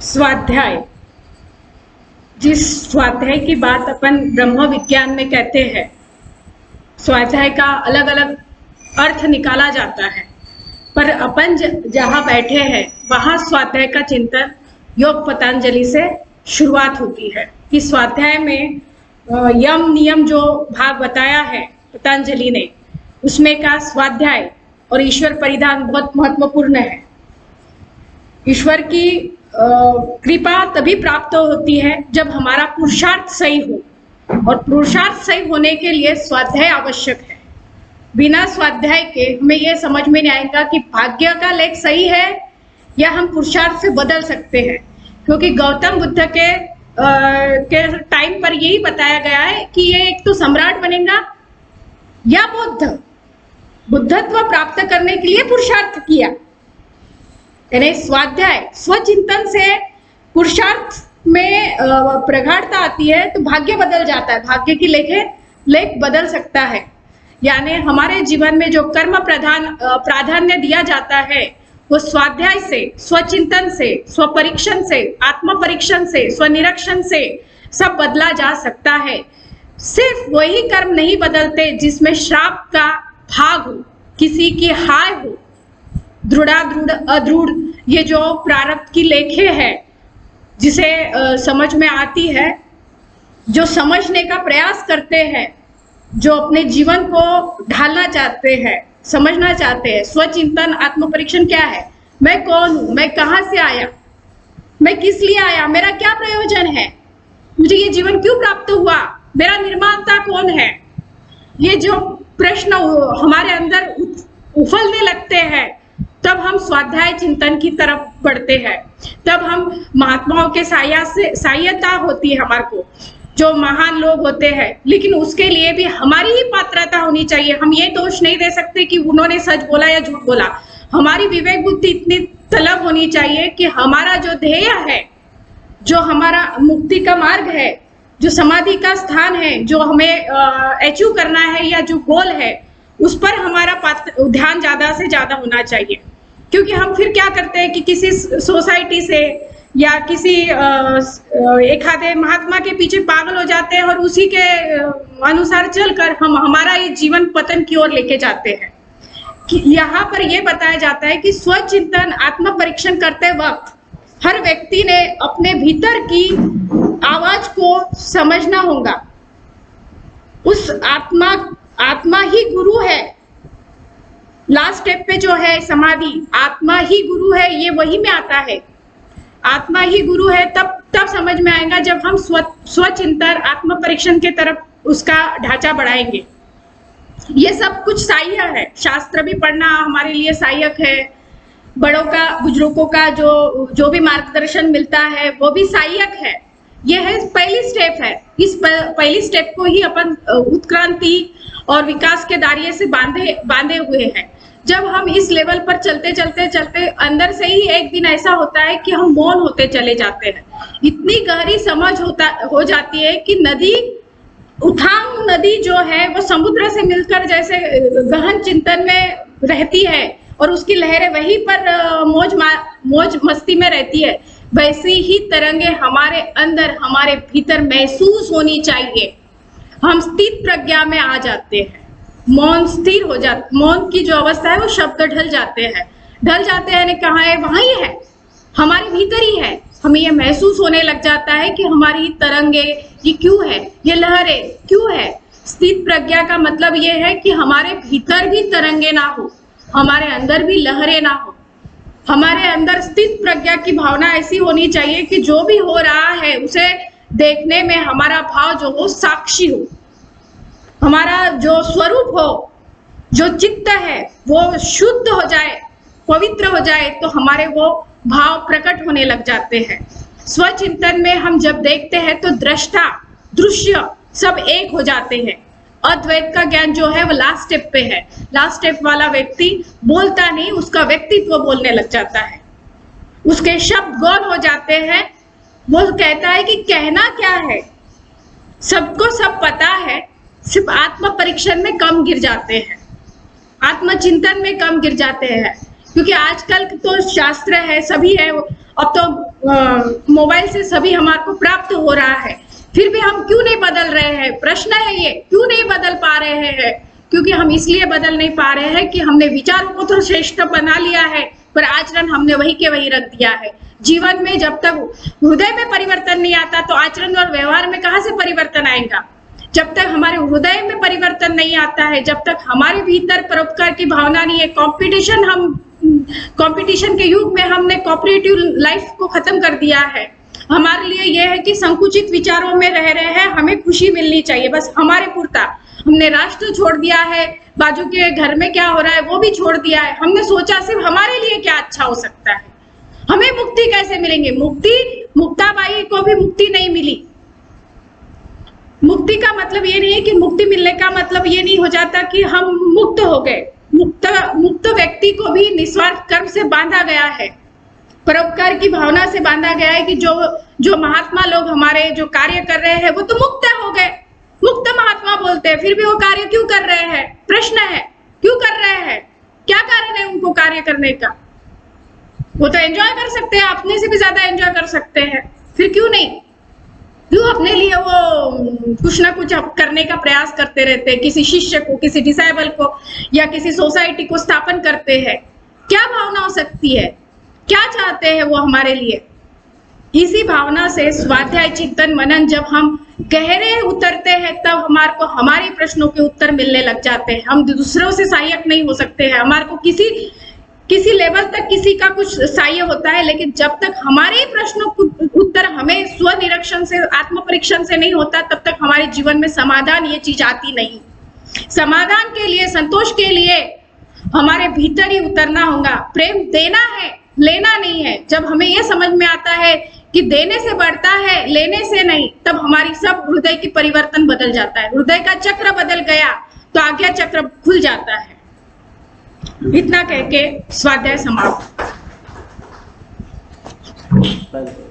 स्वाध्याय, जिस स्वाध्याय की बात अपन ब्रह्म विज्ञान में कहते हैं, स्वाध्याय का अलग अलग अर्थ निकाला जाता है, पर अपन जहाँ बैठे हैं वहाँ स्वाध्याय का चिंतन योग पतंजलि से शुरुआत होती है कि स्वाध्याय में यम नियम जो भाग बताया है पतंजलि ने, उसमें का स्वाध्याय और ईश्वर परिधान बहुत महत्वपूर्ण है। ईश्वर की कृपा तभी प्राप्त होती है जब हमारा पुरुषार्थ सही हो, और पुरुषार्थ सही होने के लिए स्वाध्याय आवश्यक है। बिना स्वाध्याय के हमें यह समझ में नहीं आएगा कि भाग्य का लेख सही है या हम पुरुषार्थ से बदल सकते हैं, क्योंकि गौतम बुद्ध के टाइम पर यही बताया गया है कि ये एक तो सम्राट बनेगा या बुद्धत्व प्राप्त करने के लिए पुरुषार्थ किया। यानी स्वाध्याय स्वचिंतन से पुरुषार्थ में प्रगाढ़ता आती है तो भाग्य बदल जाता है, भाग्य की लेख बदल सकता है। यानी हमारे जीवन में जो कर्म प्राधान्य दिया जाता है वो स्वाध्याय से, स्वचिंतन से, स्वपरीक्षण से, आत्म परीक्षण से, स्वनिरीक्षण से सब बदला जा सकता है। सिर्फ वही कर्म नहीं बदलते जिसमें श्राप का भाग हो, किसी की हाय हो, दृढ़ अदृढ़, ये जो प्रारब्ध की लेखे है जिसे समझ में आती है, जो समझने का प्रयास करते हैं, जो अपने जीवन को ढालना चाहते हैं, समझना चाहते हैं। स्वचिंतन आत्म परीक्षण क्या है? मैं कौन हूँ, मैं कहाँ से आया, मैं किस लिए आया, मेरा क्या प्रयोजन है, मुझे ये जीवन क्यों प्राप्त हुआ, मेरा निर्माता कौन है। ये जो प्रश्न हमारे अंदर उफलने लगते हैं, तब हम स्वाध्याय चिंतन की तरफ बढ़ते हैं, तब हम महात्माओं के सहायता होती है हमारे को, जो महान लोग होते हैं। लेकिन उसके लिए भी हमारी ही पात्रता होनी चाहिए। हम ये दोष नहीं दे सकते कि उन्होंने सच बोला या झूठ बोला। हमारी विवेक बुद्धि इतनी तलब होनी चाहिए कि हमारा जो ध्येय है, जो हमारा मुक्ति का मार्ग है, जो समाधि का स्थान है, जो हमें अचीव करना है या जो गोल है, उस पर हमारा ध्यान ज्यादा से ज्यादा होना चाहिए। क्योंकि हम फिर क्या करते हैं कि किसी सोसाइटी से या किसी एक आधे महात्मा के पीछे पागल हो जाते हैं और उसी के अनुसार चलकर हम हमारा ये जीवन पतन की ओर लेके जाते हैं। कि यहाँ पर यह बताया जाता है कि स्वचिंतन आत्म परीक्षण करते वक्त हर व्यक्ति ने अपने भीतर की आवाज को समझना होगा। उस आत्मा ही गुरु है। लास्ट स्टेप पे जो है समाधि, आत्मा ही गुरु है, ये वही में आता है। आत्मा ही गुरु है तब समझ में आएगा जब हम स्वचिंतन आत्म परीक्षण के तरफ उसका ढांचा बढ़ाएंगे। ये सब कुछ सहायक है, शास्त्र भी पढ़ना हमारे लिए सहायक है, बड़ों का बुजुर्गों का जो भी मार्गदर्शन मिलता है वो भी सहायक है। यह है पहली स्टेप है। इस पहली स्टेप को ही अपन उत्क्रांति और विकास के दायरे से बांधे हुए हैं। जब हम इस लेवल पर चलते अंदर से ही एक दिन ऐसा होता है कि हम मौन होते चले जाते हैं। इतनी गहरी समझ हो जाती है कि उठांग नदी जो है वो समुद्र से मिलकर जैसे गहन चिंतन में रहती है और उसकी लहरें वहीं पर मौज मस्ती में रहती है, वैसी ही तरंगे हमारे अंदर, हमारे भीतर महसूस होनी चाहिए। हम स्थित प्रज्ञा में आ जाते हैं, मौन स्थिर हो जाता, मौन की जो अवस्था है वो शब्द ढल जाते हैं। कहाँ है? वहां ही है, हमारे भीतर ही है। हमें यह महसूस होने लग जाता है कि हमारी तरंगे ये क्यों है, ये लहरें क्यों है। स्थित प्रज्ञा का मतलब ये है कि हमारे भीतर भी तरंगे ना हो, हमारे अंदर भी लहरें ना हो। हमारे अंदर स्थित प्रज्ञा की भावना ऐसी होनी चाहिए कि जो भी हो रहा है उसे देखने में हमारा भाव जो हो साक्षी हो, हमारा जो स्वरूप हो, जो चित्त है वो शुद्ध हो जाए, पवित्र हो जाए, तो हमारे वो भाव प्रकट होने लग जाते हैं। स्वचिंतन में हम जब देखते हैं तो दृष्टा दृश्य सब एक हो जाते हैं। अद्वैत का ज्ञान जो है वो लास्ट स्टेप पे है। लास्ट स्टेप वाला व्यक्ति बोलता नहीं, उसका व्यक्तित्व बोलने लग जाता है, उसके शब्द गौण हो जाते हैं। वो कहता है कि कहना क्या है, सबको सब पता है, सिर्फ आत्म परीक्षण में कम गिर जाते हैं, आत्मचिंतन में कम गिर जाते हैं। क्योंकि आजकल तो शास्त्र है, सभी है, अब तो मोबाइल से सभी हमारे को प्राप्त हो रहा है, फिर भी हम क्यों नहीं बदल रहे हैं? प्रश्न है ये, क्यों नहीं बदल पा रहे हैं? क्योंकि हम इसलिए बदल नहीं पा रहे हैं कि हमने विचारों को तो श्रेष्ठ बना लिया है, पर आचरण हमने वही के वही रख दिया है। जीवन में जब तक हृदय में परिवर्तन नहीं आता तो आचरण और व्यवहार में कहाँ से परिवर्तन आएगा? जब तक हमारे हृदय में परिवर्तन नहीं आता है, जब तक हमारे भीतर परोपकार की भावना नहीं है, कंपटीशन के युग में हमने कोऑपरेटिव लाइफ को खत्म कर दिया है। हमारे लिए यह है कि संकुचित विचारों में रह रहे हैं, हमें खुशी मिलनी चाहिए, बस हमारे पुरता। हमने राष्ट्र छोड़ दिया है, बाजू के घर में क्या हो रहा है वो भी छोड़ दिया है। हमने सोचा सिर्फ हमारे लिए क्या अच्छा हो सकता है, हमें मुक्ति कैसे मिलेंगे। मुक्ताबाई को भी मुक्ति नहीं मिली। मुक्ति का मतलब ये नहीं है कि मुक्ति मिलने का मतलब ये नहीं हो जाता कि हम मुक्त हो गए। मुक्त व्यक्ति को भी निस्वार्थ कर्म से बांधा गया है, परोपकार की भावना से बांधा गया है कि जो महात्मा लोग हमारे जो कार्य कर रहे हैं वो तो मुक्त हो गए, मुक्त महात्मा बोलते हैं, फिर भी वो कार्य क्यों कर रहे हैं? प्रश्न है, क्यों कर रहे हैं? क्या कारण है उनको कार्य करने का? वो तो एंजॉय कर सकते हैं, अपने से भी ज्यादा एंजॉय कर सकते हैं, फिर क्यों नहीं? क्यों अपने लिए वो कुछ ना कुछ करने का प्रयास करते रहते हैं? किसी शिष्य को, किसी डिसाइबल को या किसी सोसाइटी को स्थापन करते हैं। क्या भावना हो सकती है? क्या चाहते हैं वो हमारे लिए? इसी भावना से स्वाध्याय, चिंतन, मनन जब हम गहरे उतरते हैं तब हमारे को हमारे प्रश्नों के उत्तर मिलने लग जाते हैं। हम दूसरों से सहायक नहीं हो सकते हैं, हमारे को किसी लेवल तक किसी का कुछ सहाय होता है, लेकिन जब तक हमारे ही प्रश्नों को उत्तर हमें स्वनिरीक्षण से, आत्म परीक्षण से नहीं होता, तब तक हमारे जीवन में समाधान ये चीज आती नहीं। समाधान के लिए, संतोष के लिए हमारे भीतर ही उतरना होगा। प्रेम देना है, लेना नहीं है। जब हमें ये समझ में आता है कि देने से बढ़ता है, लेने से नहीं, तब हमारी सब हृदय की परिवर्तन बदल जाता है। हृदय का चक्र बदल गया तो आज्ञा चक्र खुल जाता है। इतना कह के स्वाध्याय समाप्त।